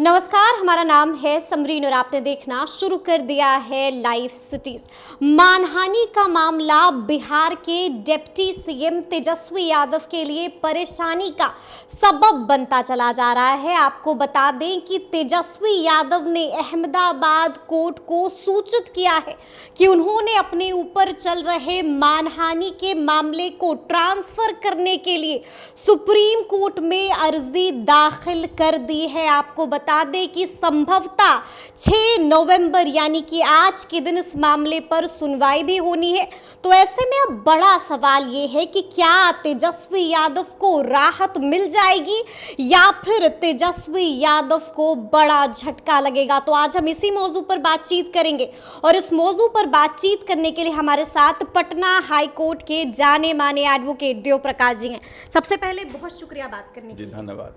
नमस्कार, हमारा नाम है समरीन और आपने देखना शुरू कर दिया है लाइव सिटीज। मानहानि का मामला बिहार के डिप्टी सीएम तेजस्वी यादव के लिए परेशानी का सबब बनता चला जा रहा है। आपको बता दें कि तेजस्वी यादव ने अहमदाबाद कोर्ट को सूचित किया है कि उन्होंने अपने ऊपर चल रहे मानहानि के मामले को ट्रांसफर करने के लिए सुप्रीम कोर्ट में अर्जी दाखिल कर दी है। आपको बता दें कि संभवतः 6 नवंबर यानी कि आज के दिन इस मामले पर सुनवाई भी होनी है। तो ऐसे में अब बड़ा सवाल ये है कि क्या तेजस्वी यादव को राहत मिल जाएगी या फिर तेजस्वी यादव को बड़ा झटका लगेगा। तो आज हम इसी मौजू पर बातचीत करेंगे और इस मौजू पर बातचीत करने के लिए हमारे साथ पटना हाई कोर्ट के जाने माने एडवोकेट देव प्रकाश जी हैं। सबसे पहले बहुत शुक्रिया बात करने के लिए। धन्यवाद।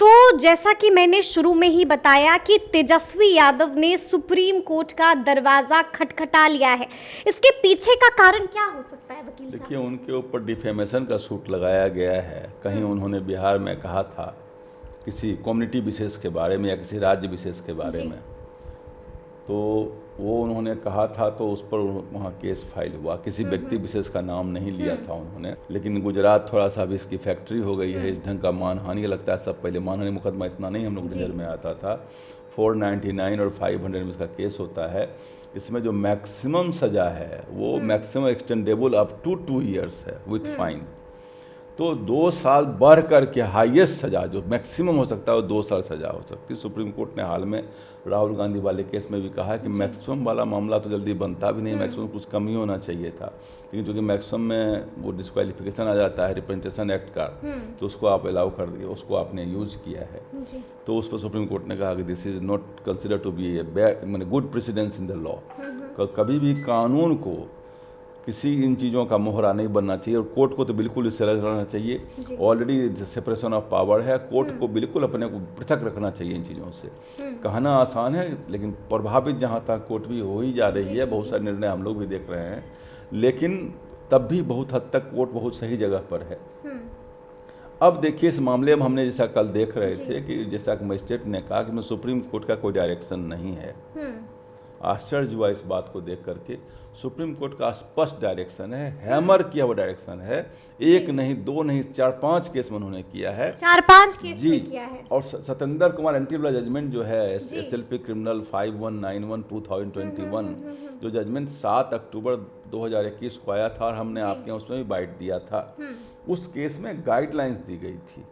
तो जैसा कि मैंने शुरू में ही बताया कि तेजस्वी यादव ने सुप्रीम कोर्ट का दरवाजा खटखटा लिया है, इसके पीछे का कारण क्या हो सकता है वकील साहब? देखिए, उनके ऊपर डिफेमेशन का सूट लगाया गया है। कहीं उन्होंने बिहार में कहा था किसी कम्युनिटी विशेष के बारे में या किसी राज्य विशेष के बारे में, तो वो उन्होंने कहा था तो उस पर वहाँ केस फाइल हुआ। किसी व्यक्ति विशेष का नाम नहीं लिया था उन्होंने, लेकिन गुजरात थोड़ा सा अभी इसकी फैक्ट्री हो गई है। इस ढंग का मानहानि लगता है सब पहले मानहानि मुकदमा इतना नहीं हम लोग नज़र में आता था। 499 और 500 में इसका केस होता है। इसमें जो मैक्सिमम सज़ा है वो maximum extendable up to 2 years है विथ फाइन। तो 2 साल बढ़ करके हाईएस्ट सज़ा जो मैक्सिमम हो सकता है वो 2 साल सज़ा हो सकती है। सुप्रीम कोर्ट ने हाल में राहुल गांधी वाले केस में भी कहा है कि मैक्सिमम वाला मामला तो जल्दी बनता भी नहीं, मैक्सिमम कुछ कम ही होना चाहिए था। लेकिन क्योंकि मैक्सिमम में वो डिस्क्वालिफिकेशन आ जाता है रिप्रेजेंटेशन एक्ट का, तो उसको आप अलाउ कर दिए, उसको आपने यूज किया है। तो उस पर सुप्रीम कोर्ट ने कहा कि this is not consider to be a bad मैंने good precedence in the law. कभी भी कानून को किसी इन चीज़ों का मोहरा नहीं बनना चाहिए और कोर्ट को तो बिल्कुल इससे अलग रहना चाहिए। ऑलरेडी सेपरेशन ऑफ पावर है, कोर्ट को बिल्कुल अपने को पृथक रखना चाहिए इन चीज़ों से। कहना आसान है लेकिन प्रभावित जहाँ तक कोर्ट भी हो ही जा रही है। बहुत सारे निर्णय हम लोग भी देख रहे हैं, लेकिन तब भी बहुत हद तक कोर्ट बहुत सही जगह पर है। अब देखिए, इस मामले में हमने जैसा कल देख रहे थे कि जैसा कि मजिस्ट्रेट ने कहा कि सुप्रीम कोर्ट का कोई डायरेक्शन नहीं है। आश्चर्य हुआ इस बात को देख करके। सुप्रीम कोर्ट का स्पष्ट डायरेक्शन है, हैमर किया हुआ डायरेक्शन है। एक नहीं, 2 नहीं, 4-5 केस में उन्होंने किया है। 4-5 केस में किया है। और सत्येंद्र कुमार एंटीवाला जजमेंट जो है SLP क्रिमिनल 5191/2021 जो जजमेंट 7 अक्टूबर 2021 को आया था और हमने आपके उसमें भी बाइट दिया था। उस केस में गाइडलाइंस दी गई थी।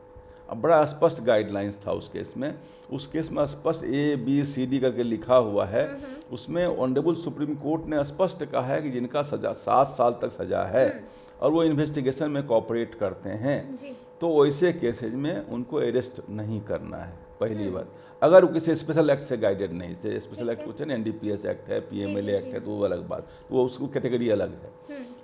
अब बड़ा स्पष्ट गाइडलाइंस था उस केस में। उस केस में स्पष्ट ABCD करके लिखा हुआ है। उसमें ऑनरेबल सुप्रीम कोर्ट ने स्पष्ट कहा है कि जिनका सजा 7 साल तक सजा है और वो इन्वेस्टिगेशन में कोऑपरेट करते हैं, तो वैसे केसेज में उनको अरेस्ट नहीं करना है। पहली बात, अगर वो किसी स्पेशल एक्ट से गाइडेड नहीं, जैसे स्पेशल एक्ट कुछ है ना, NDPS एक्ट है, PMLA एक्ट है, तो वो अलग बात, वो उसको कैटेगरी अलग है।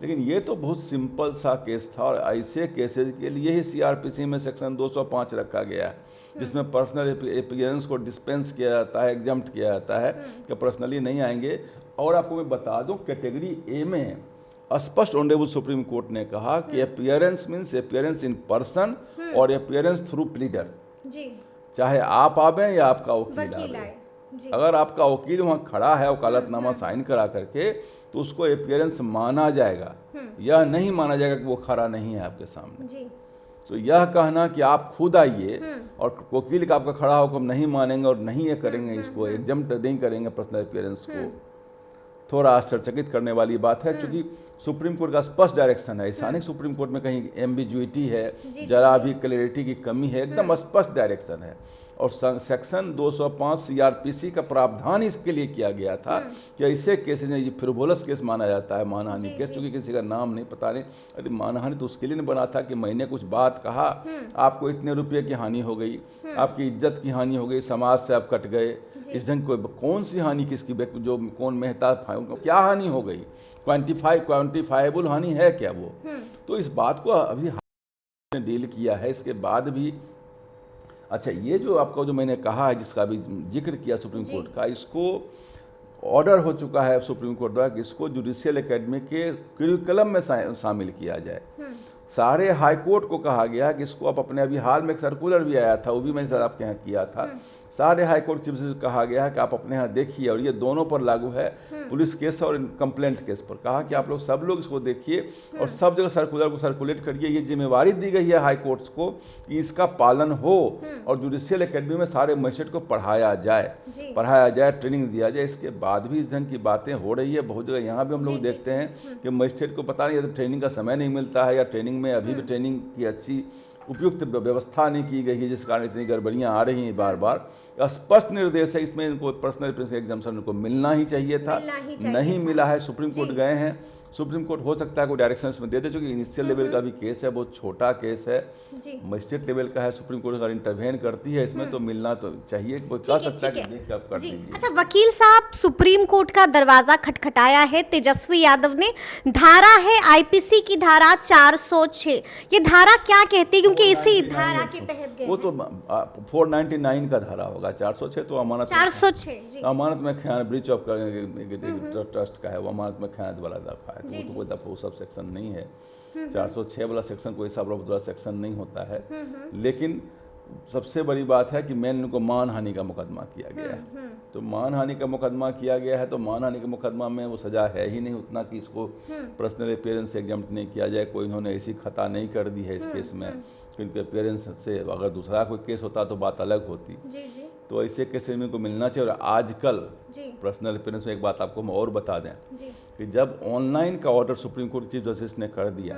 लेकिन ये तो बहुत सिंपल सा केस था और ऐसे केसेज के लिए ही CRPC में सेक्शन 205 रखा गया है, जिसमें पर्सनल अपीयरेंस को डिस्पेंस किया जाता है, एग्जम्प्ट किया जाता है कि पर्सनली नहीं आएंगे। और आपको मैं बता दूं, कैटेगरी A में स्पष्ट ऑनरेबल सुप्रीम कोर्ट ने कहा कि appearance means appearance in person और अपीयरेंस थ्रू प्लीडर। चाहे आप आवें या आपका वकील आवे। अगर आपका वकील वहाँ खड़ा है वकालतनामा साइन करा करके, तो उसको अपीयरेंस माना जाएगा। यह नहीं माना जाएगा कि वो खड़ा नहीं है आपके सामने। तो यह कहना कि आप खुद आइए और वकील का आपका खड़ा होकर नहीं मानेंगे और नहीं ये करेंगे, इसको एग्जम्प्ट नहीं करेंगे पर्सनल अपीयरेंस को, थोड़ा आश्चर्यचकित करने वाली बात है। क्योंकि सुप्रीम कोर्ट का स्पष्ट डायरेक्शन है। ऐसा नहीं सुप्रीम कोर्ट में कहीं एम्बिग्युइटी है, जरा भी क्लैरिटी की कमी है, एकदम स्पष्ट डायरेक्शन है। और सेक्शन 205 CRPC का प्रावधान इसके लिए किया गया था कि ऐसे केसेज में फ्रिवोलस केस माना जाता है, मानहानि केस, चूंकि किसी का नाम नहीं पता नहीं। अरे मानहानि तो उसके लिए नहीं बना था कि मैंने कुछ बात कहा, आपको इतने रुपये की हानि हो गई, आपकी इज्जत की हानि हो गई, समाज से आप कट गए। इस ढंग को कौन सी हानि किसकी, जो कौन मेहता क्या हानि हो गई, क्वान्टिफाइबल हानि है क्या वो? तो इस बात को अभी ने डील किया है। इसके बाद भी अच्छा, ये जो आपका जो मैंने कहा है, जिसका भी जिक्र किया सुप्रीम कोर्ट का, इसको ऑर्डर हो चुका है सुप्रीम कोर्ट द्वारा कि इसको जुडिशियल एकेडमी के करिकुलम में शामिल किया जाए। सारे हाई कोर्ट को कहा गया कि इसको आप अपने, अभी हाल में एक सर्कुलर भी आया था, वो भी मैंने सर आपके यहाँ किया था, सारे हाई कोर्ट चीफ जस्टिस को कहा गया है कि आप अपने यहाँ देखिए, और ये दोनों पर लागू है, पुलिस केस और कंप्लेंट केस पर, कहा कि आप लोग सब लोग इसको देखिए और सब जगह सर्कुलर को सर्कुलेट करिए। ये जिम्मेवारी दी गई है हाई कोर्ट्स को कि इसका पालन हो और जुडिशियल एकेडमी में सारे मजिस्ट्रेट को पढ़ाया जाए, ट्रेनिंग दिया जाए। इसके बाद भी इस ढंग की बातें हो रही है बहुत जगह। यहाँ भी हम लोग देखते हैं कि मजिस्ट्रेट को पता नहीं है, तो ट्रेनिंग का समय नहीं मिलता है, या ट्रेनिंग में अभी भी ट्रेनिंग की अच्छी उपयुक्त व्यवस्था नहीं की गई है, जिस कारण इतनी गड़बड़ियां आ रही हैं बार बार। स्पष्ट निर्देश है इसमें, इनको पर्सनल प्रिंसिपल एग्जाम्शन इनको मिलना ही चाहिए था, नहीं मिला है। सुप्रीम कोर्ट गए हैं, सुप्रीम कोर्ट हो सकता है कोई डायरेक्शन इसमें दे दे, क्योंकि इनिशियल लेवल का भी केस है, बहुत छोटा केस है, मजिस्ट्रेट लेवल का है। सुप्रीम कोर्ट अगर इंटरवेन करती है इसमें तो मिलना तो चाहिए, कोई कह सकता है कि देख के आप कर दीजिए। अच्छा वकील साहब, सुप्रीम कोर्ट का दरवाजा खटखटाया है तेजस्वी यादव ने। धारा है आईपीसी की धारा 406, ये धारा क्या कहती है, क्योंकि इसी धारा के तहत गए, वो तो 499 का धारा होगा, 406 तो अमानत 406 अमानत में खयानत, ब्रीच ऑफ ट्रस्ट का है, वो अमानत में खयानत वाला दफा है, तो कोई दफा वो सब सेक्शन नहीं है। 406 वाला सेक्शन कोई सब वाला सेक्शन नहीं होता है। लेकिन सबसे बड़ी बात है कि मैंने उनको मानहानि का मुकदमा किया गया है, तो मानहानि का मुकदमा किया गया है, तो मानहानि के मुकदमा में वो सजा है ही नहीं उतना कि इसको पर्सनल अपीयरेंस से एग्जम्प्ट नहीं किया जाए। कोई इन्होंने ऐसी खता नहीं कर दी है इस केस में, क्योंकि अपीयरेंस से अगर दूसरा कोई केस होता तो बात अलग होती। तो ऐसे केस में को मिलना चाहिए। और आजकल पर्सनल अपीयरेंस में एक बात आपको हम और बता दें कि जब ऑनलाइन का order supreme court chief justice ने कर दिया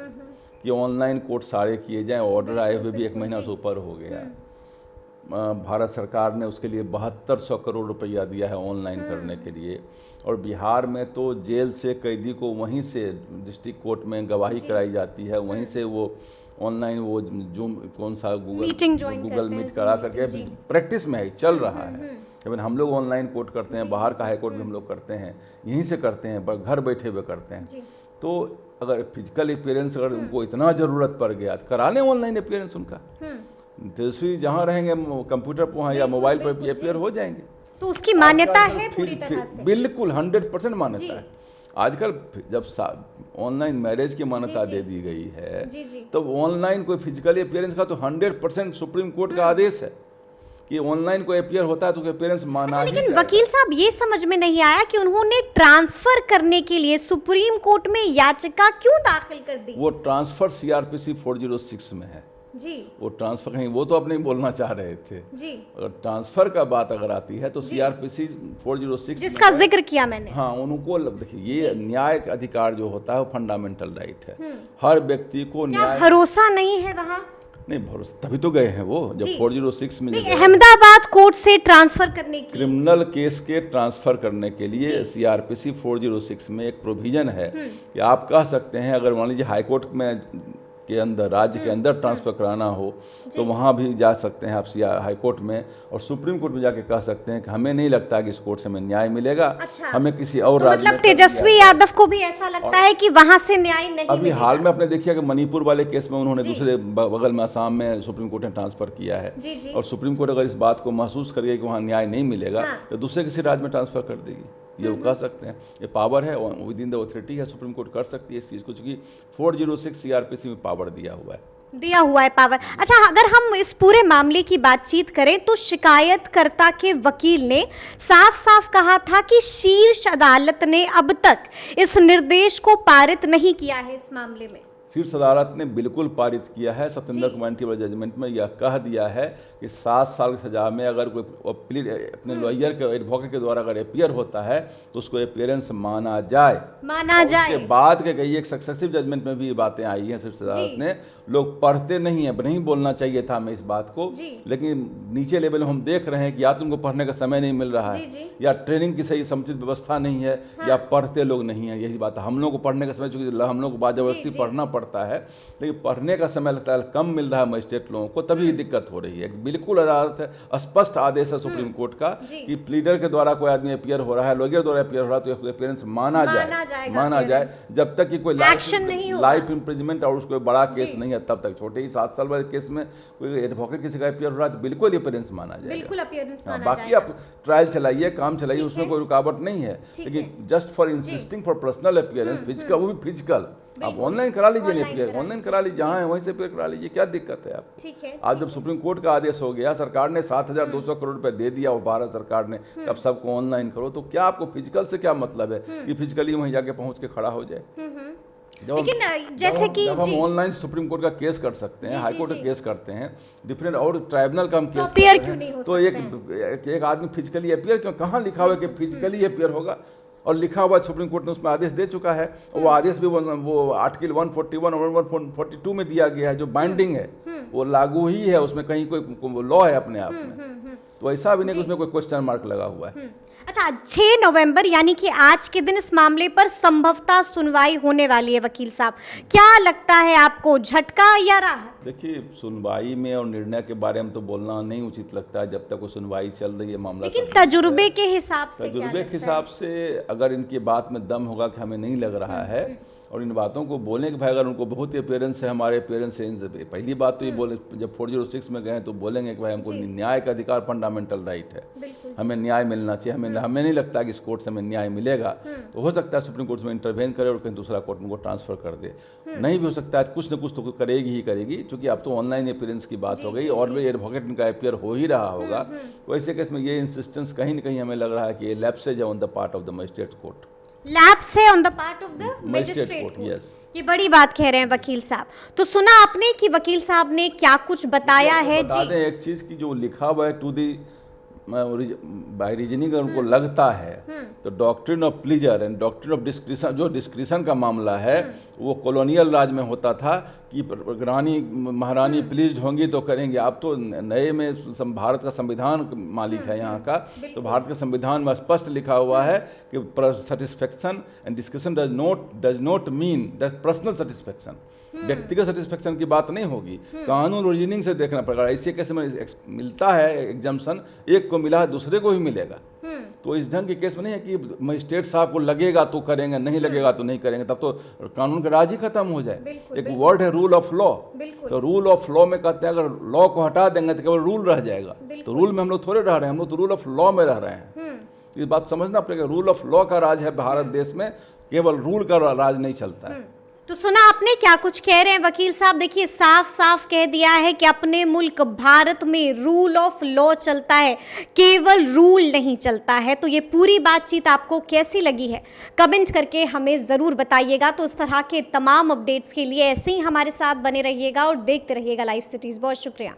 कि ऑनलाइन कोर्ट सारे किए जाएं, ऑर्डर आए हुए भी 1 महीना से ऊपर हो गया है। भारत सरकार ने उसके लिए 7200 करोड़ रुपया दिया है ऑनलाइन करने के लिए, और बिहार में तो जेल से कैदी को वहीं से डिस्ट्रिक्ट कोर्ट में गवाही कराई जाती है, वहीं से वो ऑनलाइन वो जूम कौन सा गूगल मीट करा करके प्रैक्टिस में है, चल रहा है। इवन हम लोग ऑनलाइन कोर्ट करते हैं, बाहर का हाई कोर्ट भी हम लोग करते हैं, यहीं से करते हैं, घर बैठे हुए करते हैं। तो अगर फिजिकल अपीयरेंस अगर उनको इतना ज़रूरत पड़ गया तो करा लें ऑनलाइन अपीयरेंस उनका। तेजस्वी जहाँ रहेंगे कंप्यूटर पर वहाँ या मोबाइल पर अपीयर हो जाएंगे, तो उसकी मान्यता है पूरी तरह से, बिल्कुल 100% मान्यता है। आजकल जब ऑनलाइन मैरिज की मान्यता दे दी गई है, तो ऑनलाइन कोई फिजिकल अपीयरेंस का तो 100% सुप्रीम कोर्ट का आदेश है कि ऑनलाइन कोई अपीयर होता है तो अपीयरेंस माना ही लेकिन वकील साहब ये समझ में नहीं आया कि उन्होंने ट्रांसफर करने के लिए सुप्रीम कोर्ट में याचिका क्यों दाखिल कर दी। वो ट्रांसफर सीआरपीसी 406 में है वो ट्रांसफर कहीं, वो तो अपने बोलना चाह रहे थे अगर ट्रांसफर का बात अगर आती है तो सीआरपीसी 406 जिसका जिक्र किया मैंने, हाँ उनको देखिए, ये न्याय अधिकार जो होता है वो फंडामेंटल राइट है, हर व्यक्ति को न्याय। भरोसा नहीं है वहाँ? नहीं भरोसा, तभी तो गए हैं वो, जब 406 में अहमदाबाद कोर्ट से ट्रांसफर करने की, क्रिमिनल केस के ट्रांसफर करने के लिए सीआरपीसी 406 में एक प्रोविजन है कि आप कह सकते हैं, अगर मान लीजिए हाईकोर्ट में के अंदर, राज्य के अंदर ट्रांसफर कराना हो तो वहाँ भी जा सकते हैं आप हाई कोर्ट में, और सुप्रीम कोर्ट में जाके कह सकते हैं कि हमें नहीं लगता कि इस कोर्ट से हमें न्याय मिलेगा। हमें किसी और तो मतलब तेजस्वी यादव को भी ऐसा लगता है कि वहाँ से न्याय नहीं अभी हाल में आपने देखिए कि मणिपुर वाले केस में उन्होंने दूसरे बगल में असम में सुप्रीम कोर्ट ने ट्रांसफर किया है, और सुप्रीम कोर्ट अगर इस बात को महसूस करेगी कि वहाँ न्याय नहीं मिलेगा तो दूसरे किसी राज्य में ट्रांसफर कर देगी, ये वो कह सकते हैं। ये पावर है, विद इन द ऑथोरिटी है, सुप्रीम कोर्ट कर सकती है इस चीज़ को, क्योंकि 406 सीआरपीसी में पावर दिया हुआ है पावर। अच्छा, अगर हम इस पूरे मामले की बातचीत करें तो शिकायतकर्ता के वकील ने साफ साफ कहा था कि शीर्ष अदालत ने अब तक इस निर्देश को पारित नहीं किया है इस मामले में। शीर्ष अदालत ने बिल्कुल पारित किया है। सत्येंद्र कुमार की जजमेंट में यह कह दिया है कि 7 साल की सजा में अगर कोई अपने लॉयर के एडवोकेट के द्वारा अगर अपीयर होता है तो उसको अपीयरेंस माना जाए। उसके बाद के कई एक सक्सेसिव जजमेंट में भी ये बातें आई हैं शीर्ष अदालत ने। लोग पढ़ते नहीं है, नहीं बोलना चाहिए था हमें इस बात को, लेकिन नीचे लेवल में हम देख रहे हैं कि या तुमको पढ़ने का समय नहीं मिल रहा है, या ट्रेनिंग की सही समुचित व्यवस्था नहीं है, या पढ़ते लोग नहीं है। यही बात है, हम लोग को पढ़ने का समय, चूंकि हम लोग को बाजबस्ती पढ़ना पड़ता है, लेकिन पढ़ने का समय लगता है कम मिल रहा है मजिस्ट्रेट लोगों को, तभी दिक्कत हो रही है। बिल्कुल अदालत है, स्पष्ट आदेश है सुप्रीम कोर्ट का कि प्लीडर के द्वारा कोई आदमी अपीयर हो रहा है, लॉयर द्वारा अपीयर हो रहा है, तो अपीयरेंस माना जाए जब तक कि कोई लाइफ इम्प्रिजमेंट और उसको बड़ा केस नहीं है तब तक। छोटे ही 7 साल वाले केस में कोई एडवोकेट किसी का अपीयर हो रहा है तो बिल्कुल अपीयरेंस माना जाएगा। बाकी आप ट्रायल चलाइए, काम चलाइए, उसमें कोई रुकावट नहीं है, लेकिन just for insisting for personal appearance, physical, वो भी फिजिकल आप ऑनलाइन करा लीजिए, Online अप्लाई करा ऑनलाइन करा लीजिए, जहाँ है वहीं से अप्लाई करा लीजिए, क्या दिक्कत है आप। ठीक है। आज जब सुप्रीम कोर्ट का आदेश हो गया, सरकार ने 7,200 करोड़ रुपए दे दिया, वो भारत सरकार ने, अब सबको ऑनलाइन करो, तो क्या आपको फिजिकल से क्या मतलब है कि फिजिकली वहीं जाके पहुंच के खड़ा हो जाए। लेकिन जैसे कि जब हम ऑनलाइन सुप्रीम कोर्ट का केस कर सकते हैं, हाई कोर्ट का केस करते हैं, डिफरेंट और ट्राइब्यूनल का हम केस अपीयर करते क्यों नहीं हैं, हो तो एक आदमी फिजिकली अपीयर क्यों, कहाँ लिखा हुआ है कि फिजिकली अपीयर होगा, और लिखा हुआ सुप्रीम कोर्ट ने उसमें आदेश दे चुका है, और वो आदेश भी वो आर्टिकल 141 और 142 में दिया गया है, जो बाइंडिंग है, वो लागू ही है, उसमें कहीं कोई लॉ है अपने आप में, तो ऐसा भी नहीं कि उसमें कोई क्वेश्चन मार्क लगा हुआ है। अच्छा, 6 नवंबर यानी कि आज के दिन इस मामले पर संभवतः सुनवाई होने वाली है वकील साहब, क्या लगता है आपको, झटका या राहत? देखिए, सुनवाई में और निर्णय के बारे में तो बोलना नहीं उचित लगता है जब तक वो सुनवाई चल रही है, मामला। लेकिन तजुर्बे के हिसाब से तजुर्बे के हिसाब से अगर इनकी बात में दम होगा कि हमें नहीं लग रहा है, और इन बातों को बोलने के भाई अगर उनको बहुत ही अपेरेंस है, हमारे अपेरेंस से इनसे पहली बात तो ये बोले, जब 406 में गए तो बोलेंगे कि भाई हमको न्याय का अधिकार फंडामेंटल राइट है, हमें न्याय मिलना चाहिए, हमें नहीं लगता कि इस कोर्ट से हमें न्याय मिलेगा, तो हो सकता है सुप्रीम कोर्ट में इंटरवेन करे और कहीं दूसरा कोर्ट में को ट्रांसफर कर दे, नहीं भी हो सकता है, कुछ न कुछ तो करेगी ही करेगी, क्योंकि अब तो ऑनलाइन अपेरेंस की बात हो गई और भी एडवोकेट इनका अपियर हो ही रहा होगा, तो ऐसे केस में ये इंसिस्टेंस कहीं न कहीं हमें लग रहा है कि ये लैप्सेज है on the part of the magistrate court, lapse है on the part of the magistrate court. ये बड़ी बात कह रहे हैं वकील साहब। तो सुना आपने कि वकील साहब ने क्या कुछ बताया है। बता दें एक चीज की, जो लिखा हुआ है टू दी बाय रीजनिंग उनको लगता है, तो doctrine of pleaser and doctrine of discretion, जो डिस्क्रिशन का मामला है वो कॉलोनियल राज में होता था कि रानी महारानी प्लीज होंगी तो करेंगे, अब तो नए में भारत का संविधान मालिक है यहाँ का, तो भारत के संविधान में स्पष्ट लिखा हुआ है कि satisfaction and discretion does not mean that personal satisfaction, व्यक्तिगत सेटिस्फेक्शन की बात नहीं होगी, कानून ओरिजिनिंग से देखना पड़ेगा। ऐसे कैसे में मिलता है एग्जाम्पशन, एक को मिला है दूसरे को भी मिलेगा, तो इस ढंग के केस में नहीं है कि मजिस्ट्रेट साहब को लगेगा तो करेंगे, नहीं लगेगा तो नहीं करेंगे, तब तो कानून का राज ही खत्म हो जाए। एक वर्ड है रूल ऑफ लॉ, तो रूल ऑफ लॉ में कहते हैं अगर लॉ को हटा देंगे तो केवल रूल रह जाएगा, तो रूल में हम लोग थोड़े रह रहे हैं, हम लोग तो रूल ऑफ लॉ में रह रहे हैं। ये बात समझना पड़ेगा, रूल ऑफ लॉ का राज है भारत देश में, केवल रूल का राज नहीं चलता है। तो सुना आपने क्या कुछ कह रहे हैं वकील साहब। देखिए, साफ साफ कह दिया है कि अपने मुल्क भारत में रूल ऑफ लॉ चलता है, केवल रूल नहीं चलता है। तो ये पूरी बातचीत आपको कैसी लगी है, कमेंट करके हमें ज़रूर बताइएगा। तो इस तरह के तमाम अपडेट्स के लिए ऐसे ही हमारे साथ बने रहिएगा और देखते रहिएगा लाइव सिटीज़। बहुत शुक्रिया।